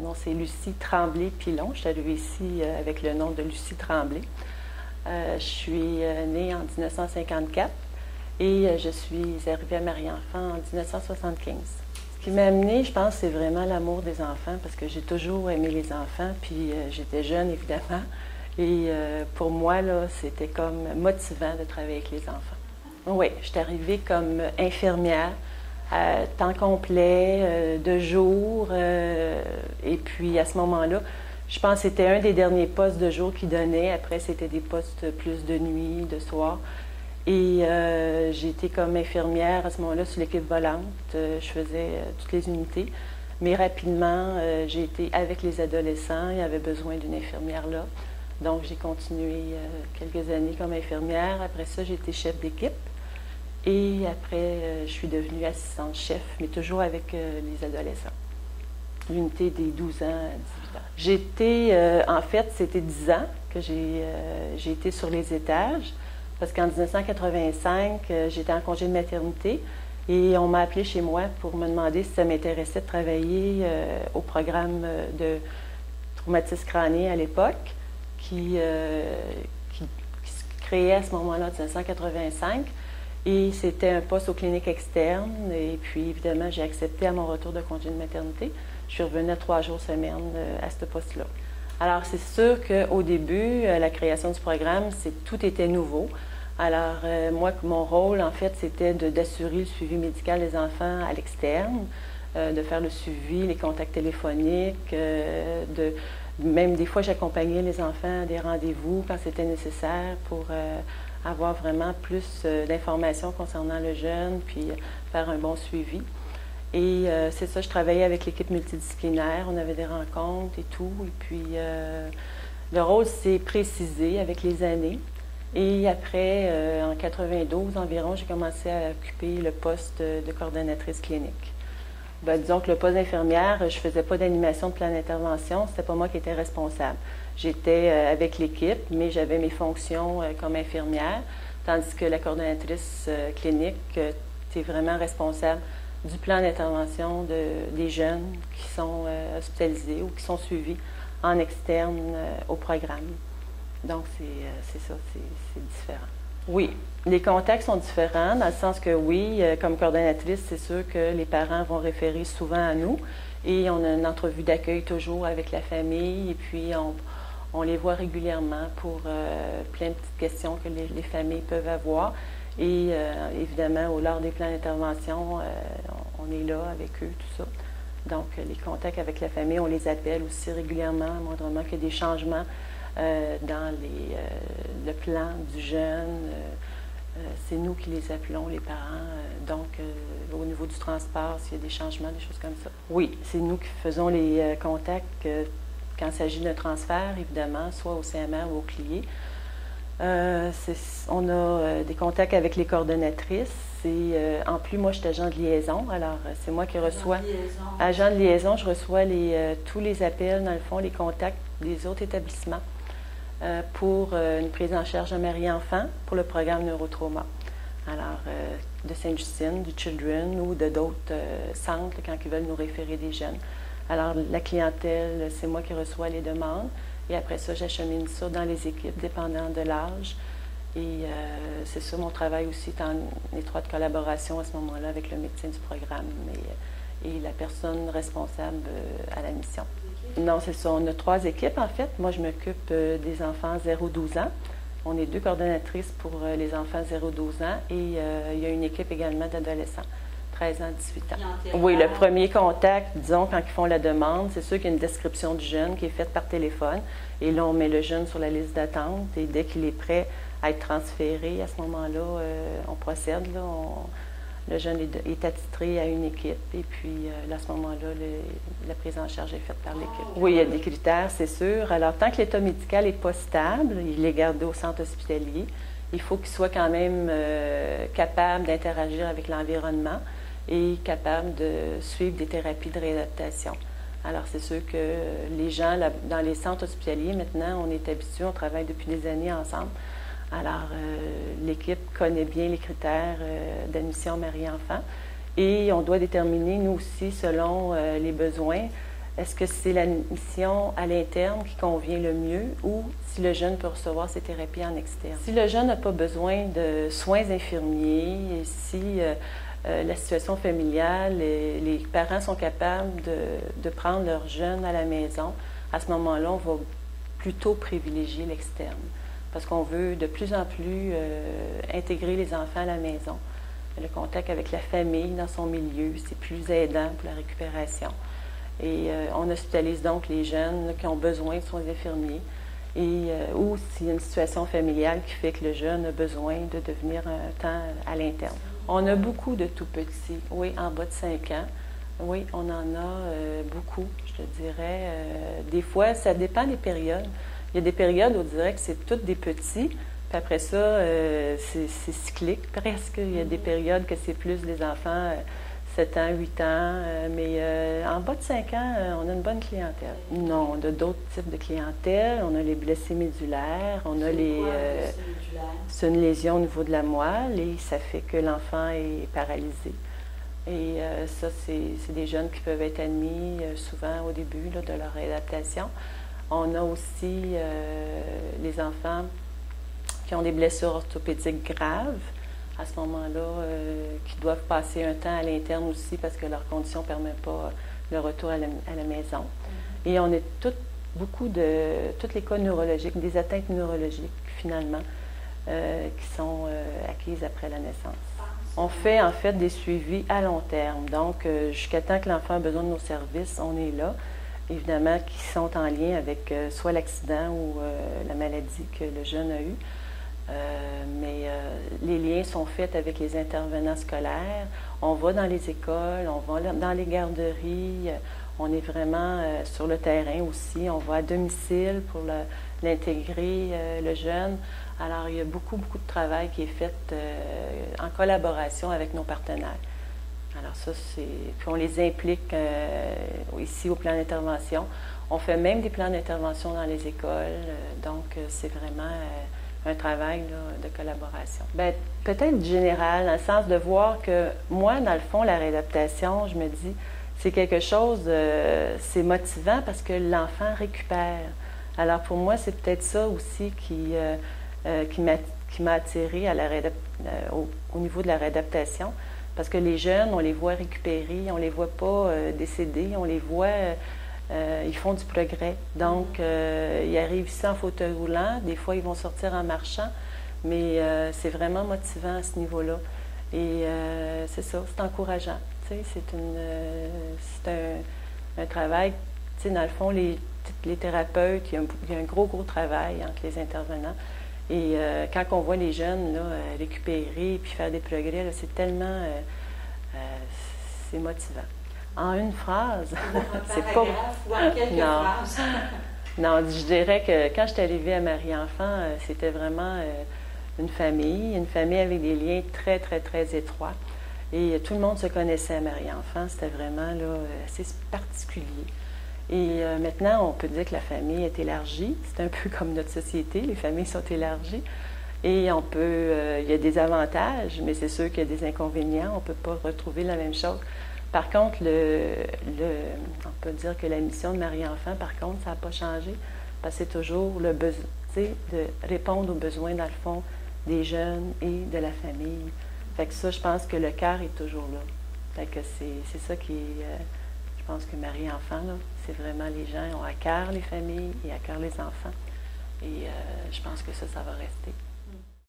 Mon nom, c'est Lucie Tremblay-Pilon. Je suis arrivée ici avec le nom de Lucie Tremblay. Je suis née en 1954 et je suis arrivée à Marie-Enfant en 1975. Ce qui m'a amenée, je pense, c'est vraiment l'amour des enfants parce que j'ai toujours aimé les enfants, puis j'étais jeune, évidemment. Et pour moi, là, c'était comme motivant de travailler avec les enfants. Oui, je suis arrivée comme infirmière. Temps complet, de jour. Et puis, à ce moment-là, je pense que c'était un des derniers postes de jour qu'ils donnaient. Après, c'était des postes plus de nuit, de soir. Et j'ai été comme infirmière à ce moment-là sur l'équipe volante. Je faisais toutes les unités. Mais rapidement, j'ai été avec les adolescents. Il y avait besoin d'une infirmière là. Donc, j'ai continué quelques années comme infirmière. Après ça, j'ai été chef d'équipe. Et après, je suis devenue assistante chef, mais toujours avec les adolescents. L'unité des 12 ans à 18 ans. J'étais, en fait, c'était 10 ans que j'ai été sur les étages, parce qu'en 1985, j'étais en congé de maternité et on m'a appelé chez moi pour me demander si ça m'intéressait de travailler au programme de traumatisme crânien à l'époque, qui se créait à ce moment-là, en 1985. Et c'était un poste aux cliniques externes. Et puis, évidemment, j'ai accepté à mon retour de congé de maternité. Je suis revenue à 3 jours semaine à ce poste-là. Alors, c'est sûr qu'au début, la création du programme, tout était nouveau. Alors, moi, mon rôle, en fait, c'était d'assurer le suivi médical des enfants à l'externe, de faire le suivi, les contacts téléphoniques, même des fois, j'accompagnais les enfants à des rendez-vous quand c'était nécessaire pour avoir vraiment plus d'informations concernant le jeune, puis faire un bon suivi. Et c'est ça, je travaillais avec l'équipe multidisciplinaire, on avait des rencontres et tout. Et puis, le rôle s'est précisé avec les années. Et après, en 92 environ, j'ai commencé à occuper le poste de coordonnatrice clinique. Ben, disons que le poste d'infirmière, je ne faisais pas d'animation de plan d'intervention, c'était pas moi qui étais responsable. J'étais avec l'équipe, mais j'avais mes fonctions comme infirmière, tandis que la coordonnatrice clinique, tu es vraiment responsable du plan d'intervention des jeunes qui sont hospitalisés ou qui sont suivis en externe au programme. Donc, c'est ça, c'est différent. Oui, les contacts sont différents dans le sens que oui, comme coordonnatrice, c'est sûr que les parents vont référer souvent à nous et on a une entrevue d'accueil toujours avec la famille et puis on les voit régulièrement pour plein de petites questions que les familles peuvent avoir. Et évidemment, lors des plans d'intervention, on est là avec eux, tout ça. Donc, les contacts avec la famille, on les appelle aussi régulièrement, moindrement qu'il y a des changements dans le plan du jeune. C'est nous qui les appelons, les parents. Donc, au niveau du transport, s'il y a des changements, des choses comme ça. Oui, c'est nous qui faisons les contacts quand il s'agit d'un transfert, évidemment, soit au CMR ou au CLIE. On a des contacts avec les coordonnatrices. En plus, moi, je suis agent de liaison. Alors, c'est moi qui reçois... Agent de liaison, je reçois tous les appels, dans le fond, les contacts des autres établissements pour une prise en charge à Marie-Enfant pour le programme Neurotrauma. Alors, de Sainte-Justine, du Children ou de d'autres centres quand ils veulent nous référer des jeunes. Alors, la clientèle, c'est moi qui reçois les demandes. Et après ça, j'achemine ça dans les équipes, dépendant de l'âge. Et c'est ça, mon travail aussi est en étroite collaboration à ce moment-là avec le médecin du programme et la personne responsable à la mission. Non, c'est ça. On a 3 équipes, en fait. Moi, je m'occupe des enfants 0-12 ans. On est 2 coordonnatrices pour les enfants 0-12 ans. Et il y a une équipe également d'adolescents, 13 ans, 18 ans. Oui, le premier contact, disons, quand ils font la demande, c'est sûr qu'il y a une description du jeune qui est faite par téléphone. Et là, on met le jeune sur la liste d'attente. Et dès qu'il est prêt à être transféré, à ce moment-là, on procède. Là, le jeune est attitré à une équipe. Et puis, à ce moment-là, la prise en charge est faite par l'équipe. Oui, il y a des critères, c'est sûr. Alors, tant que l'état médical n'est pas stable, il est gardé au centre hospitalier. Il faut qu'il soit quand même capable d'interagir avec l'environnement et capable de suivre des thérapies de réadaptation. Alors, c'est sûr que les gens, dans les centres hospitaliers, maintenant, on est habitués, on travaille depuis des années ensemble. Alors, l'équipe connaît bien les critères d'admission Marie-Enfant et on doit déterminer, nous aussi, selon les besoins, est-ce que c'est la mission à l'interne qui convient le mieux ou si le jeune peut recevoir ses thérapies en externe? Si le jeune n'a pas besoin de soins infirmiers, et si la situation familiale, les parents sont capables de prendre leur jeune à la maison, à ce moment-là, on va plutôt privilégier l'externe. Parce qu'on veut de plus en plus intégrer les enfants à la maison. Le contact avec la famille dans son milieu, c'est plus aidant pour la récupération. Et on hospitalise donc les jeunes là, qui ont besoin de soins infirmiers ou s'il y a une situation familiale qui fait que le jeune a besoin de devenir un temps à l'interne. On a beaucoup de tout-petits, oui, en bas de 5 ans. Oui, on en a beaucoup, je te dirais. Des fois, ça dépend des périodes. Il y a des périodes où on dirait que c'est tous des petits, puis après ça, c'est cyclique presque. Il y a des périodes que c'est plus des enfants 7 ans, 8 ans, mais en bas de 5 ans, on a une bonne clientèle. Non, on a d'autres types de clientèle. On a les blessés médulaires, on a les... c'est une lésion au niveau de la moelle et ça fait que l'enfant est paralysé. Et ça, c'est des jeunes qui peuvent être admis souvent au début là, de leur réadaptation. On a aussi les enfants qui ont des blessures orthopédiques graves, à ce moment-là, qui doivent passer un temps à l'interne aussi parce que leur condition ne permet pas le retour à la maison. Et on a tous les cas neurologiques, des atteintes neurologiques finalement, qui sont acquises après la naissance. On fait en fait des suivis à long terme. Donc, jusqu'à temps que l'enfant a besoin de nos services, on est là. Évidemment, qui sont en lien avec soit l'accident ou la maladie que le jeune a eue. Mais les liens sont faits avec les intervenants scolaires. On va dans les écoles, on va dans les garderies. On est vraiment sur le terrain aussi. On va à domicile pour l'intégrer, le jeune. Alors, il y a beaucoup de travail qui est fait en collaboration avec nos partenaires. Alors ça, c'est... Puis on les implique ici au plan d'intervention. On fait même des plans d'intervention dans les écoles. Donc, c'est vraiment un travail là, de collaboration. Bien, peut-être général, dans le sens de voir que moi, dans le fond, la réadaptation, je me dis, c'est quelque chose, c'est motivant parce que l'enfant récupère. Alors pour moi, c'est peut-être ça aussi qui m'a attirée à au niveau de la réadaptation. Parce que les jeunes, on les voit récupérer, on ne les voit pas décéder, on les voit, ils font du progrès. Donc, ils arrivent ici en fauteuil roulant, des fois ils vont sortir en marchant, mais c'est vraiment motivant à ce niveau-là. Et c'est ça, c'est encourageant. C'est un travail, dans le fond, les thérapeutes, il y a un gros travail entre les intervenants. Et quand on voit les jeunes là, récupérer puis faire des progrès, c'est tellement... c'est motivant. En une phrase, c'est pas... Ou en quelques phrases. Non, je dirais que quand je suis arrivée à Marie-Enfant, c'était vraiment une famille avec des liens très, très, très étroits. Et tout le monde se connaissait à Marie-Enfant, c'était vraiment là, assez particulier. Et maintenant, on peut dire que la famille est élargie. C'est un peu comme notre société, les familles sont élargies. Et on peut, il y a des avantages, mais c'est sûr qu'il y a des inconvénients. On ne peut pas retrouver la même chose. Par contre, on peut dire que la mission de Marie-Enfant, par contre, ça n'a pas changé. Parce que c'est toujours le besoin, de répondre aux besoins, dans le fond, des jeunes et de la famille. Fait que ça, je pense que le cœur est toujours là. Fait que c'est ça qui est... je pense que Marie-Enfant, c'est vraiment les gens ont à cœur les familles et à cœur les enfants. Et je pense que ça va rester.